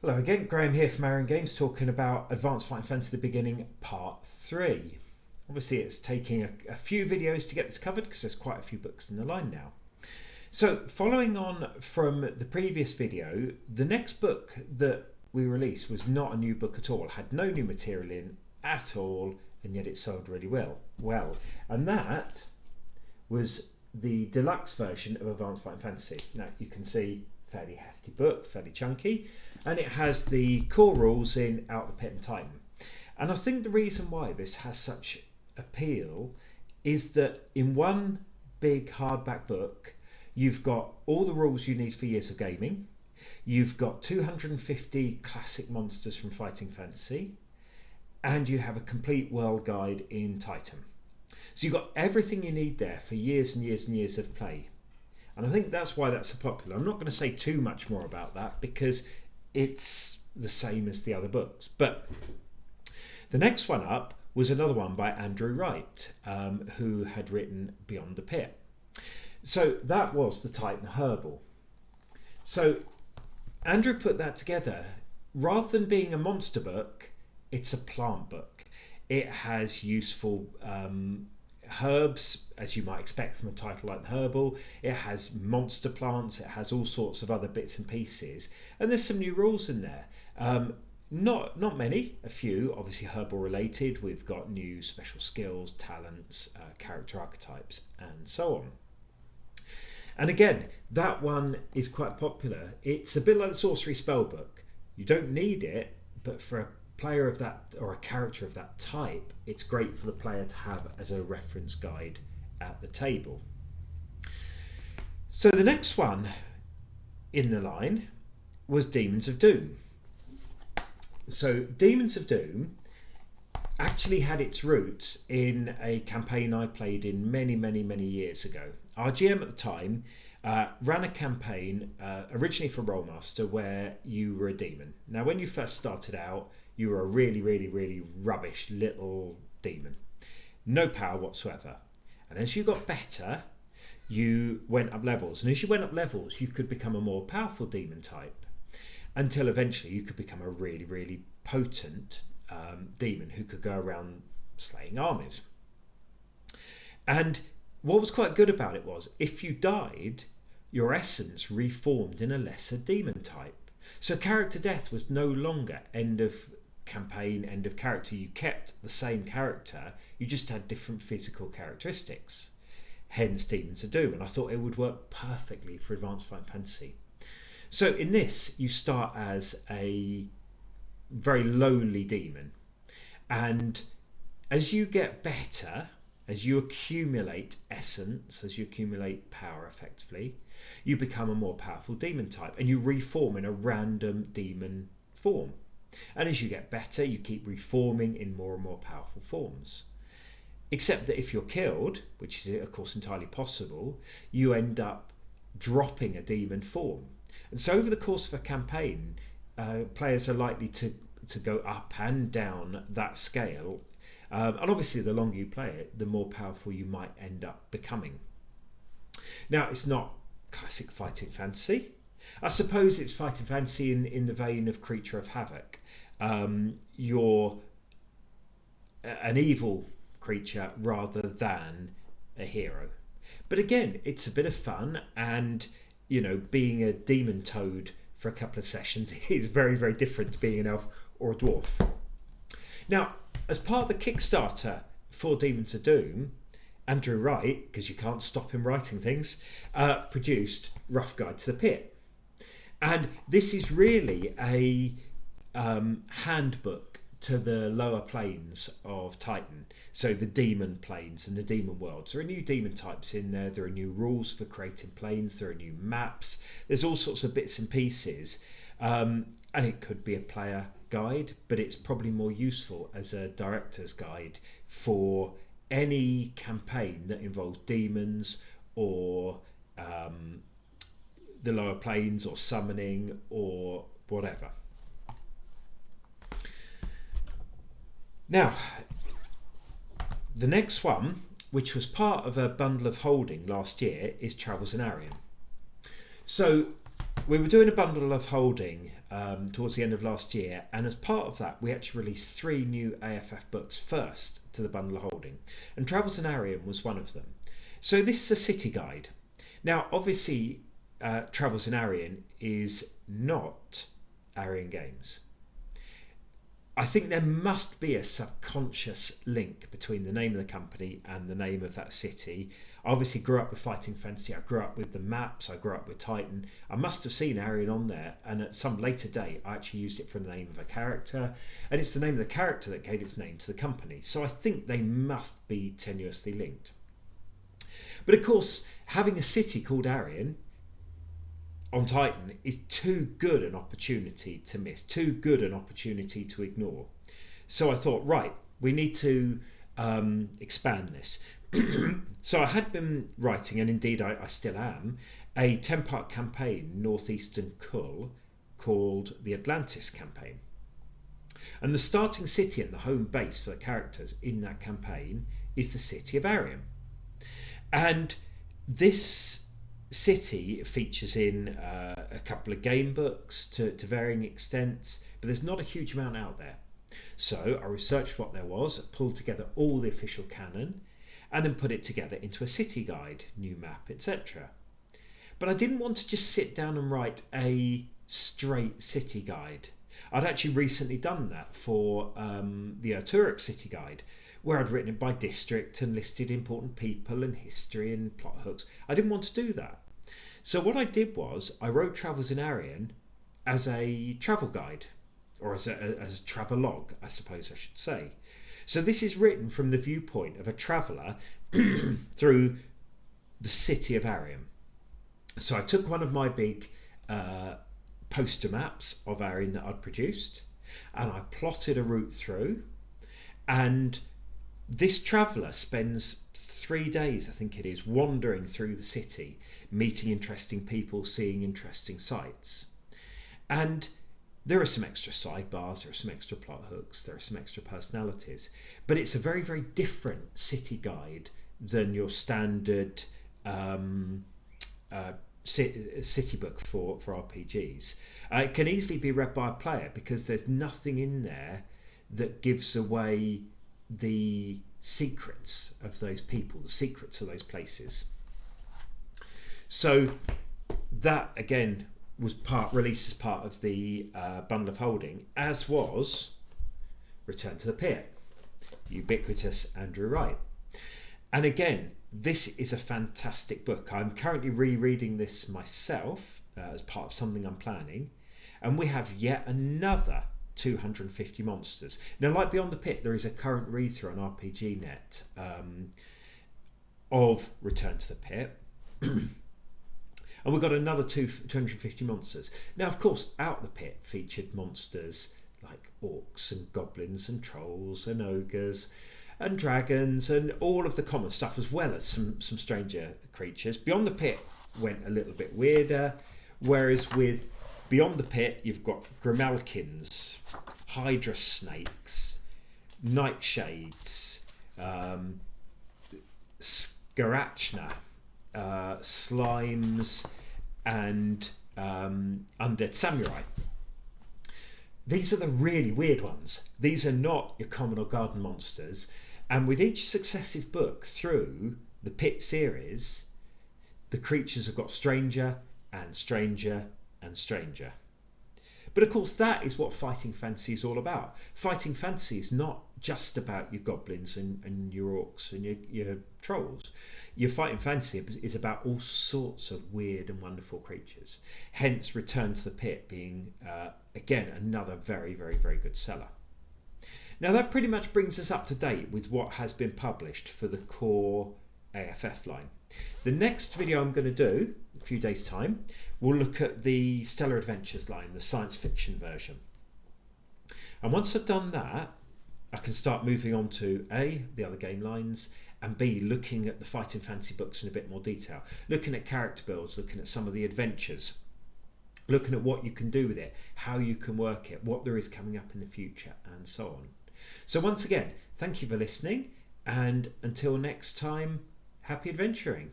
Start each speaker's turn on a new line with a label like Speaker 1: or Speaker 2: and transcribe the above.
Speaker 1: Hello again, Graham here from Arion Games, talking about Advanced Fighting Fantasy The Beginning Part 3. Obviously it's taking a few videos to get this covered because there's quite a few books in the line now. So following on from the previous video, the next book that we released was not a new book at all, had no new material in at all, and yet it sold really well. And that was the deluxe version of Advanced Fighting Fantasy. Now you can see, fairly hefty book, fairly chunky, and it has the core rules in Out the Pit and Titan. And I think the reason why this has such appeal is that in one big hardback book you've got all the rules you need for years of gaming, you've got 250 classic monsters from Fighting Fantasy, and you have a complete world guide in Titan. So you've got everything you need there for years and years and years of play. And I think that's why that's so popular. I'm not going to say too much more about that because it's the same as the other books. But the next one up was another one by Andrew Wright, who had written Beyond the Pit. So that was the Titan Herbal. So Andrew put that together. Rather than being a monster book, it's a plant book. It has useful herbs, as you might expect from a title like the Herbal. It has monster plants, it has all sorts of other bits and pieces, and there's some new rules in there. Not many, a few, obviously Herbal related. We've got new special skills, talents, character archetypes, and so on. And again, that one is quite popular. It's a bit like the Sorcery Spellbook. You don't need it, but for a player of that, or a character of that type, it's great for the player to have as a reference guide at the table. So the next one in the line was Demons of Doom. So Demons of Doom actually had its roots in a campaign I played in many years ago. Our GM at the time ran a campaign originally for Rollmaster where you were a demon. Now when you first started out, you were a really rubbish little demon. No power whatsoever. And as you got better, you went up levels. And as you went up levels, you could become a more powerful demon type. Until eventually you could become a really potent demon who could go around slaying armies. And what was quite good about it was, if you died, your essence reformed in a lesser demon type. So character death was no longer end of campaign, end of character. You kept the same character, you just had different physical characteristics. Hence Demons of Doom, and I thought it would work perfectly for Advanced Fighting Fantasy. So in this, you start as a very lowly demon, and as you get better, as you accumulate essence, as you accumulate power effectively, you become a more powerful demon type, and you reform in a random demon form. And as you get better, you keep reforming in more and more powerful forms. Except that if you're killed, which is of course entirely possible, you end up dropping a demon form. And so over the course of a campaign, players are likely to go up and down that scale. And obviously the longer you play it, the more powerful you might end up becoming. Now it's not classic Fighting Fantasy. I suppose it's Fighting Fantasy in the vein of Creature of Havoc. You're an evil creature rather than a hero. But again, it's a bit of fun, and you know, being a demon toad for a couple of sessions is very different to being an elf or a dwarf. Now, as part of the Kickstarter for Demons of Doom, Andrew Wright, because you can't stop him writing things, produced Rough Guide to the Pit. And this is really a handbook to the lower planes of Titan. So the demon planes and the demon worlds. There are new demon types in there. There are new rules for creating planes. There are new maps. There's all sorts of bits and pieces. And it could be a player guide, but it's probably more useful as a director's guide for any campaign that involves demons or the lower planes or summoning or whatever. Now, the next one, which was part of a bundle of holding last year, is Travels in Arion. So we were doing a bundle of holding towards the end of last year, and as part of that we actually released 3 new AFF books first to the bundle of holding, and Travels in Arion was one of them. So this is a city guide. Now obviously Travels in Arion is not Arion Games. I think there must be a subconscious link between the name of the company and the name of that city. I obviously grew up with Fighting Fantasy, I grew up with the maps, I grew up with Titan. I must have seen Arion on there, and at some later date I actually used it for the name of a character, and it's the name of the character that gave its name to the company. So I think they must be tenuously linked. But of course, having a city called Arion on Titan is too good an opportunity to miss, too good an opportunity to ignore. So I thought, right, we need to expand this. So I had been writing, and indeed I still am, a 10-part campaign, Northeastern Kull, called the Atlantis campaign. And the starting city and the home base for the characters in that campaign is the city of Arion. And this city features in a couple of game books to varying extents, but there's not a huge amount out there. So I researched what there was, pulled together all the official canon, and then put it together into a city guide, new map, etc. But I didn't want to just sit down and write a straight city guide. I'd actually recently done that for the Turek city guide, where I'd written it by district and listed important people and history and plot hooks. I didn't want to do that. So what I did was I wrote Travels in Arion as a travel guide, or as a travelogue, I suppose I should say. So this is written from the viewpoint of a traveller through the city of Arion. So I took one of my big poster maps of Arion that I'd produced, and I plotted a route through, and this traveller spends 3 days, I think it is, wandering through the city, meeting interesting people, seeing interesting sights. And there are some extra sidebars, there are some extra plot hooks, there are some extra personalities, but it's a very, very different city guide than your standard city book for RPGs. It can easily be read by a player because there's nothing in there that gives away the secrets of those people, the secrets of those places. So that again was released as part of the bundle of holding, as was Return to the Pit, ubiquitous Andrew Wright. And again, this is a fantastic book. I'm currently rereading this myself as part of something I'm planning, and we have yet another 250 monsters. Now, like Beyond the Pit, there is a current read-through on RPGNet of Return to the Pit. And we've got another 250 monsters. Now, of course, Out the Pit featured monsters like orcs and goblins and trolls and ogres and dragons and all of the common stuff, as well as some stranger creatures. Beyond the Pit went a little bit weirder, whereas with Beyond the Pit you've got grimalkins, hydra snakes, nightshades, scarachna, slimes, and undead samurai. These are the really weird ones. These are not your common or garden monsters, and with each successive book through the Pit series, the creatures have got stranger and stranger and stranger. But of course, that is what Fighting Fantasy is all about. Fighting Fantasy is not just about your goblins and your orcs and your trolls. Your Fighting Fantasy is about all sorts of weird and wonderful creatures. Hence, Return to the Pit being, again, another very, very, very good seller. Now, that pretty much brings us up to date with what has been published for the core AFF line. The next video I'm going to do, a few days' time, we'll look at the Stellar Adventures line, the science fiction version. And once I've done that, I can start moving on to A, the other game lines, and B, looking at the Fighting Fantasy books in a bit more detail, looking at character builds, looking at some of the adventures, looking at what you can do with it, how you can work it, what there is coming up in the future, and so on. So once again, thank you for listening, and until next time, happy adventuring.